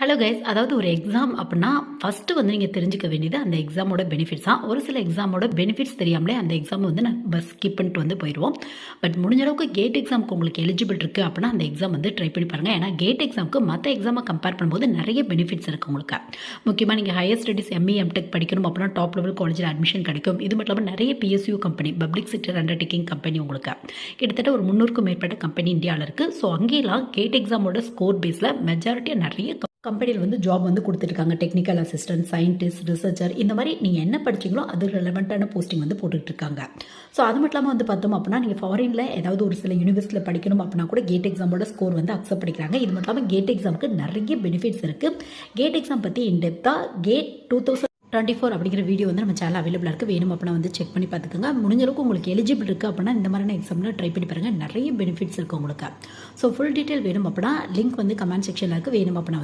Hello guys, அதாவது ஒரு exam அப்படின்னா ஃபஸ்ட்டு வந்து நீங்கள் தெரிஞ்சுக்க வேண்டியது அந்த எக்ஸாமோட பெனிஃபிட்ஸ் தான். ஒரு சில எக்ஸாமோட பெனிஃபிட்ஸ் தெரியாமலே அந்த எக்ஸாம் வந்து நம்ம ஸ்கிப் பண்ணிட்டு வந்து போயிடுவோம். பட் முடிஞ்ச அளவுக்கு கேட் எக்ஸாமுக்கு உங்களுக்கு எலிஜிபிள் இருக்குது அப்படின்னா அந்த எக்ஸாம் வந்து ட்ரை பண்ணி பாருங்கள். ஏன்னா கேட் எக்ஸாமுக்கு மற்ற எக்ஸாமை கம்பேர் பண்ணும்போது நிறைய பெனிஃபிட்ஸ் இருக்குது உங்களுக்கு. முக்கியமாக நீங்கள் ஹையர் ஸ்டடீஸ் எம்இ எம்டெக் படிக்கணும் அப்படின்னா டாப் லெவல் காலேஜில் அட்மிஷன் கிடைக்கும். இது மட்டும் இல்லாமல் நிறைய PSU company, public sector undertaking company உங்களுக்கு கிட்டத்தட்ட ஒரு 300க்கும் மேற்பட்ட கம்பெனி இந்தியாவில் இருக்குது. ஸோ அங்கேயெல்லாம் கேட் எக்ஸாமோட ஸ்கோர் பேஸில் மெஜாரிட்டியாக நிறைய கம்பெனியில் வந்து ஜாப் வந்து கொடுத்துருக்காங்க. டெக்னிக்கல் அசிஸ்டன்ட், சயின்டிஸ்ட், ரிசர்ச்சர், இந்த மாதிரி நீங்கள் என்ன படிச்சிங்களோ அது ரெலவெண்ட்டான போஸ்டிங் வந்து போட்டுட்ருக்காங்க. ஸோ அது மட்டும் இல்லாமல் வந்து பார்த்தோம் அப்படின்னா நீங்கள் ஃபாரினில் ஏதாவது ஒரு சில யூனிவர்சிட்டியில் படிக்கணும் அப்படின்னா கூட கேட் எக்ஸாமோட ஸ்கோர் வந்து அக்செப்ட் பண்ணிக்கிறாங்க. இது மட்டும் இல்லாமல் கேட் எக்ஸாமுக்கு நிறைய பெனிஃபிட்ஸ் இருக்குது. கேட் எக்ஸாம் பற்றி இன்டெப்த்தாக கேட் 2024 அப்படிங்கிற வீடியோ வந்து நம்ம சேனல் அவைலபிளாக இருக்குது. வேணும் அப்படின்னா வந்து செக் பண்ணி பார்த்துக்கோங்க. முடிஞ்ச அளவுக்கு உங்களுக்கு எலிஜிபிள் இருக்குது அப்படின்னா இந்த மாதிரியான எக்ஸாமில் ட்ரை பண்ணி பாருங்கள். நிறைய பெனிஃபிட்ஸ் இருக்குது உங்களுக்கு. ஸோ ஃபுல் டீட்டெயில் வேணும் அப்படின்னா லிங்க் வந்து கமெண்ட் செக்ஷனில் இருக்குது. வேணும் அப்படின்னா